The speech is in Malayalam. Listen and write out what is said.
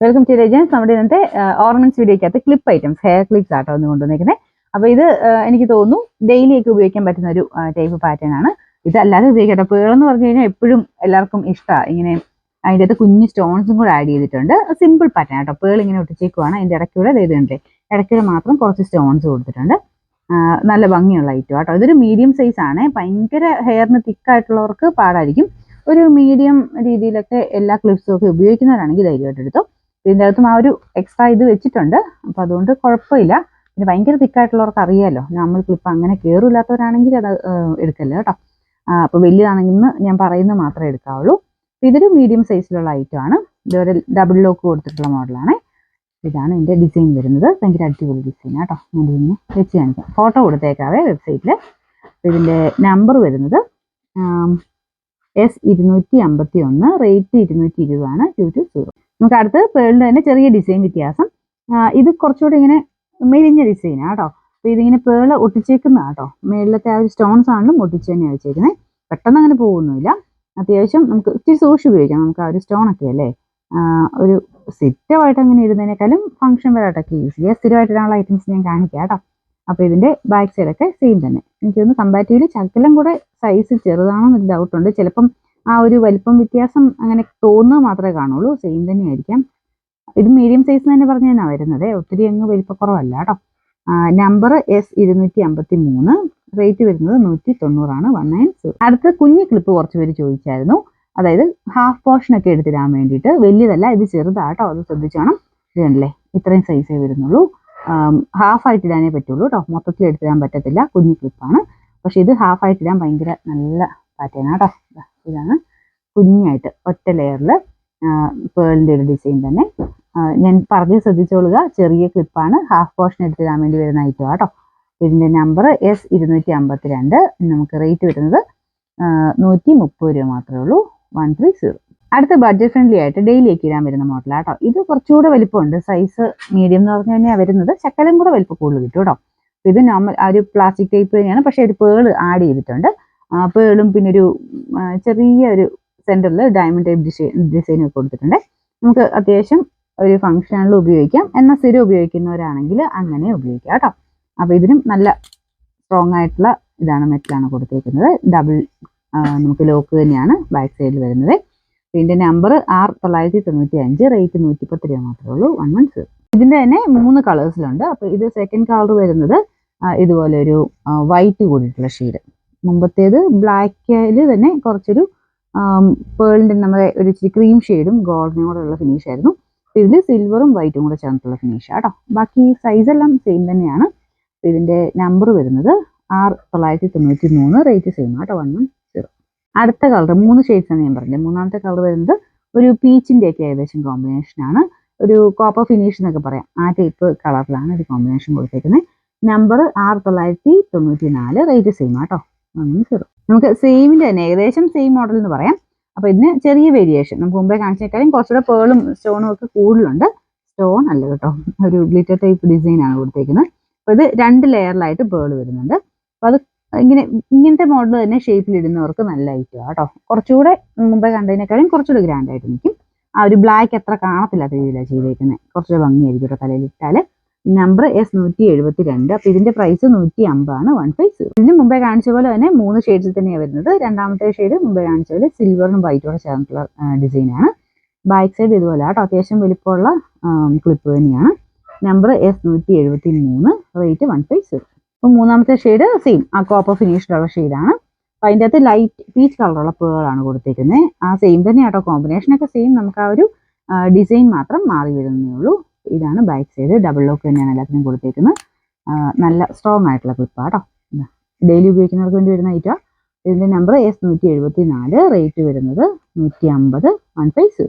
വെൽക്കം ടു രജൻസ്. നമ്മുടെ ഇന്നത്തെ ഓർണമെന്റ്സ് വീഡിയോക്കകത്ത് ക്ലിപ്പ് ഐറ്റംസ്, ഹെയർ ക്ലിപ്സ് ആട്ടോ ഒന്ന് കൊണ്ടുവന്നിരിക്കുന്നത്. അപ്പോൾ ഇത് എനിക്ക് തോന്നുന്നു ഡെയിലി ഒക്കെ ഉപയോഗിക്കാൻ പറ്റുന്ന ഒരു ടൈപ്പ് പാറ്റേൺ ആണ്. ഇതല്ലാതെ ഉപയോഗിക്കട്ടെ, പേളെന്ന് പറഞ്ഞു കഴിഞ്ഞാൽ എപ്പോഴും എല്ലാവർക്കും ഇഷ്ടമാണ്. ഇങ്ങനെ അതിൻ്റെ അകത്ത് കുഞ്ഞു സ്റ്റോൺസും കൂടെ ആഡ് ചെയ്തിട്ടുണ്ട്. സിമ്പിൾ പാറ്റേൺ ആട്ടോ. പേൾ ഇങ്ങനെ ഒട്ടിച്ചേക്കുവാണ്. അതിൻ്റെ ഇടയ്ക്കൂടെ ഇതുണ്ട്, ഇടയ്ക്കൂടെ മാത്രം കുറച്ച് സ്റ്റോൺസ് കൊടുത്തിട്ടുണ്ട്. നല്ല ഭംഗിയുള്ള ഐറ്റം ആട്ടോ. ഇതൊരു മീഡിയം സൈസ് ആണ്. ഭയങ്കര ഹെയറിന് തിക്കായിട്ടുള്ളവർക്ക് പാടായിരിക്കും. ഒരു മീഡിയം രീതിയിലൊക്കെ എല്ലാ ക്ലിപ്സും ഒക്കെ ഉപയോഗിക്കുന്നവരാണെങ്കിൽ ധൈര്യമായിട്ട് എടുത്തോ. ഇതിൻ്റെ അകത്തും ആ ഒരു എക്സ്ട്രാ ഇത് വെച്ചിട്ടുണ്ട്. അപ്പോൾ അതുകൊണ്ട് കുഴപ്പമില്ല. പിന്നെ ഭയങ്കര തിക്കായിട്ടുള്ളവർക്ക് അറിയാമല്ലോ, നമ്മൾ ക്ലിപ്പ് അങ്ങനെ കയറില്ലാത്തവരാണെങ്കിൽ അത് എടുക്കല്ലോ കേട്ടോ. അപ്പോൾ വലിയതാണെങ്കിൽ ഞാൻ പറയുന്നത് മാത്രമേ എടുക്കാവുള്ളൂ. ഇതൊരു മീഡിയം സൈസിലുള്ള ഐറ്റം ആണ്. ഇതൊരു ഡബിൾ ലോക്ക് കൊടുത്തിട്ടുള്ള മോഡലാണ്. ഇതാണ് ഇതിൻ്റെ ഡിസൈൻ വരുന്നത്. ഭയങ്കര അടിപൊളി ഡിസൈൻ കേട്ടോ. ഞാൻ ഇതിനെ വെച്ച് കാണിക്കാം, ഫോട്ടോ കൊടുത്തേക്കാവേ വെബ്സൈറ്റിൽ. ഇതിൻ്റെ നമ്പർ വരുന്നത് S251, റേറ്റ് 220 ആണ്. 220. നമുക്ക് അടുത്ത് പേളിൻ്റെ തന്നെ ചെറിയ ഡിസൈൻ വ്യത്യാസം. ഇത് കുറച്ചുകൂടി ഇങ്ങനെ മെലിഞ്ഞ ഡിസൈനാണ് കേട്ടോ. അപ്പോൾ ഇതിങ്ങനെ പേള് ഒട്ടിച്ചേക്കുന്നതാണ് കേട്ടോ. മേളിലത്തെ ആ ഒരു സ്റ്റോൺസ് ആണെങ്കിലും ഒട്ടിച്ച് തന്നെയാണ് വെച്ചേക്കുന്നത്. പെട്ടെന്ന് അങ്ങനെ പോകുന്നില്ല. അത്യാവശ്യം നമുക്ക് ഇച്ചിരി സൂക്ഷിച്ച് ഉപയോഗിക്കാം. നമുക്ക് ആ ഒരു സ്റ്റോണൊക്കെ അല്ലേ, ഒരു സ്ഥിരമായിട്ട് അങ്ങനെ ഇടുന്നതിനേക്കാളും ഫംഗ്ഷൻ വരായിട്ടൊക്കെ യൂസ് ചെയ്യുക. സ്ഥിരമായിട്ടിടാനുള്ള ഐറ്റംസ് ഞാൻ കാണിക്കാം കേട്ടോ. അപ്പോൾ ഇതിൻ്റെ ബാക്ക് സൈഡൊക്കെ സെയിം തന്നെ. എനിക്കൊന്ന് കമ്പാരിറ്റീവ്ലി ചക്കെല്ലാം കൂടെ സൈസ് ചെറുതാണോ എന്നൊരു ഡൗട്ടുണ്ട്. ചിലപ്പം ആ ഒരു വലിപ്പം വ്യത്യാസം അങ്ങനെ തോന്നുന്നത് മാത്രമേ കാണുള്ളൂ. സെയിം തന്നെ ആയിരിക്കാം. ഇത് മീഡിയം സൈസ് തന്നെ പറഞ്ഞു തന്നെയാണ് വരുന്നത്. ഒത്തിരി അങ്ങ് വലിപ്പക്കുറവല്ല കേട്ടോ. നമ്പർ S253, റേറ്റ് വരുന്നത് 190 ആണ്. 190. അടുത്ത് കുഞ്ഞു ക്ലിപ്പ് കുറച്ച് പേര് ചോദിച്ചായിരുന്നു. അതായത് ഹാഫ് പോർഷനൊക്കെ എടുത്തിടാൻ വേണ്ടിയിട്ട്. വലിയതല്ല, ഇത് ചെറുതാട്ടോ, അത് ശ്രദ്ധിച്ചോണം. ഇത് കണ്ടില്ലേ, ഇത്രയും സൈസേ വരുന്നുള്ളൂ. ഹാഫായിട്ട് ഇടാനേ പറ്റുള്ളൂ കേട്ടോ. മൊത്തത്തിൽ എടുത്തിടാൻ പറ്റത്തില്ല. കുഞ്ഞു ക്ലിപ്പാണ്. പക്ഷെ ഇത് ഹാഫായിട്ട് ഇടാൻ ഭയങ്കര നല്ല പാറ്റേൺ കേട്ടോ. ഇതാണ് കുഞ്ഞായിട്ട് ഒറ്റ ലെയറിൽ പേളിൻ്റെ ഒരു ഡിസൈൻ തന്നെ. ഞാൻ പറഞ്ഞ് ശ്രദ്ധിച്ചോളുക, ചെറിയ ക്ലിപ്പാണ്. ഹാഫ് പോർഷൻ എടുത്തിടാൻ വേണ്ടി വരുന്ന ഐറ്റം കേട്ടോ. ഇതിൻ്റെ നമ്പർ S252. നമുക്ക് റേറ്റ് വരുന്നത് 130 രൂപ മാത്രമേ ഉള്ളൂ. 130. അടുത്ത ബഡ്ജറ്റ് ഫ്രണ്ട്ലി ആയിട്ട് ഡെയിലി ഒക്കെ ഇടാൻ വരുന്ന മോഡലാണ് കേട്ടോ. ഇത് കുറച്ചുകൂടെ വലിപ്പമുണ്ട്. സൈസ് മീഡിയം എന്ന് പറഞ്ഞു കഴിഞ്ഞാൽ വരുന്നത്. ശക്കലം കൂടെ വലിപ്പം കൂടുതൽ കിട്ടും കേട്ടോ. ഇത് നോർമൽ ആ ഒരു പ്ലാസ്റ്റിക് ടൈപ്പ് തന്നെയാണ്. പക്ഷേ ഒരു പേള് ആഡ് ചെയ്തിട്ടുണ്ട്. പേളും പിന്നെ ഒരു ചെറിയ ഒരു സെൻറ്ററിൽ ഡയമണ്ട് ടൈപ്പ് ഡിസൈൻ ഒക്കെ കൊടുത്തിട്ടുണ്ട്. നമുക്ക് അത്യാവശ്യം ഒരു ഫംഗ്ഷനിൽ ഉപയോഗിക്കാം. എന്നാൽ സ്ഥിരം ഉപയോഗിക്കുന്നവരാണെങ്കിൽ അങ്ങനെ ഉപയോഗിക്കാം കേട്ടോ. അപ്പോൾ ഇതിനും നല്ല സ്ട്രോങ് ആയിട്ടുള്ള ഇതാണ്, മെറ്റലാണ് കൊടുത്തേക്കുന്നത്. ഡബിൾ നമുക്ക് ലോക്ക് തന്നെയാണ് ബാക്ക് സൈഡിൽ വരുന്നത്. ഇതിൻ്റെ നമ്പർ R995, റേറ്റ് 110 രൂപ മാത്രമേ ഉള്ളൂ. 110. ഇതിൻ്റെ തന്നെ 3 കളേഴ്സിലുണ്ട്. അപ്പോൾ ഇത് സെക്കൻഡ് കളർ വരുന്നത് ഇതുപോലെ ഒരു വൈറ്റ് കൂടിയിട്ടുള്ള ഷെയ്ഡ്. മുമ്പത്തേത് ബ്ലാക്കിൽ തന്നെ കുറച്ചൊരു പേളിൻ്റെ നമ്മുടെ ഒരു ഇച്ചിരി ക്രീം ഷെയ്ഡും ഗോൾഡനും കൂടെ ഉള്ള ഫിനിഷ് ആയിരുന്നു. ഇതിൽ സിൽവറും വൈറ്റും കൂടെ ചേർന്നിട്ടുള്ള ഫിനിഷാണ് കേട്ടോ. ബാക്കി സൈസെല്ലാം സെയിം തന്നെയാണ്. ഇതിൻ്റെ നമ്പർ വരുന്നത് R993, റേറ്റ് സെയിം കേട്ടോ. 110. അടുത്ത കളർ 3 ഷെയ്ഡ്സ് ആണ് ഞാൻ പറഞ്ഞത്. മൂന്നാമത്തെ കളർ വരുന്നത് ഒരു പീച്ചിൻ്റെ ഒക്കെ ഏകദേശം കോമ്പിനേഷനാണ്. ഒരു കോപ്പർ ഫിനിഷ് എന്നൊക്കെ പറയാം. ആ ടൈപ്പ് കളറിലാണ് ഒരു കോമ്പിനേഷൻ കൊടുത്തേക്കുന്നത്. നമ്പർ R994, റേറ്റ് സെയിം കേട്ടോ. 110. നമുക്ക് സെയിമിൻ്റെ തന്നെ ഏകദേശം സെയിം മോഡൽ എന്ന് പറയാം. അപ്പോൾ ഇതിന് ചെറിയ വേരിയേഷൻ, നമുക്ക് മുമ്പേ കാണിച്ചേക്കാളും കുറച്ചുകൂടെ പേളും സ്റ്റോണും ഒക്കെ കൂടുതലുണ്ട്. സ്റ്റോൺ അല്ല കേട്ടോ, ഒരു ഗ്ലിറ്റർ ടൈപ്പ് ഡിസൈനാണ് കൊടുത്തേക്കുന്നത്. അപ്പോൾ ഇത് 2 ലെയറിലായിട്ട് പേൾ വരുന്നുണ്ട്. അപ്പോൾ അത് ഇങ്ങനത്തെ മോഡൽ തന്നെ ഷേപ്പിൽ ഇടുന്നവർക്ക് നല്ല ഐറ്റം കേട്ടോ. കുറച്ചുകൂടെ മുമ്പേ കണ്ടതിനേക്കാളും കുറച്ചുകൂടെ ഗ്രാൻഡ് ആയിട്ട് നിൽക്കും. ആ ഒരു ബ്ലാക്ക് അത്ര കാണത്തില്ലാത്ത രീതിയിലാണ് ചെയ്തേക്കുന്നത്. കുറച്ചുകൂടെ ഭംഗിയായിരിക്കും കേട്ടോ തലയിൽ ഇട്ടാൽ. Number S172. അപ്പോൾ ഇതിൻ്റെ പ്രൈസ് 150 ആണ്. 150. ഇതിന് മുമ്പേ കാണിച്ച പോലെ തന്നെ 3 ഷെയ്ഡ്സിൽ തന്നെയാണ് വരുന്നത്. രണ്ടാമത്തെ ഷെയ്ഡ് മുമ്പേ കാണിച്ച പോലെ സിൽവറും വൈറ്റോടെ ചേർന്നിട്ടുള്ള ഡിസൈനാണ്. ബാക്ക് സൈഡ് ഇതുപോലെ കേട്ടോ. അത്യാവശ്യം വലിപ്പമുള്ള ക്ലിപ്പ് തന്നെയാണ്. Number S173, rate 150. അപ്പോൾ മൂന്നാമത്തെ ഷെയ്ഡ് സെയിം ആ കോപ്പർ ഫിനിഷിലുള്ള ഷെയ്ഡാണ്. അപ്പോൾ അതിൻ്റെ അകത്ത് ലൈറ്റ് പീച്ച് കളറുള്ള പേളാണ് കൊടുത്തേക്കുന്നത്. ആ സെയിം തന്നെ കേട്ടോ. കോമ്പിനേഷനൊക്കെ സെയിം, നമുക്ക് ആ ഒരു ഡിസൈൻ മാത്രം മാറി വരുന്നേ ഉള്ളൂ. ഇതാണ് ബാക്ക് സൈഡ്. ഡബിൾ ലോക്ക് തന്നെയാണ് എല്ലാത്തിനും കൊടുത്തേക്കുന്നത്. നല്ല സ്ട്രോങ് ആയിട്ടുള്ള ക്ലിപ്പാണ് കേട്ടോ. ഡെയിലി ഉപയോഗിക്കുന്നവർക്ക് വേണ്ടി വരുന്ന ഐറ്റം. ഇതിൻ്റെ നമ്പർ S174, റേറ്റ് വരുന്നത് 150. 150.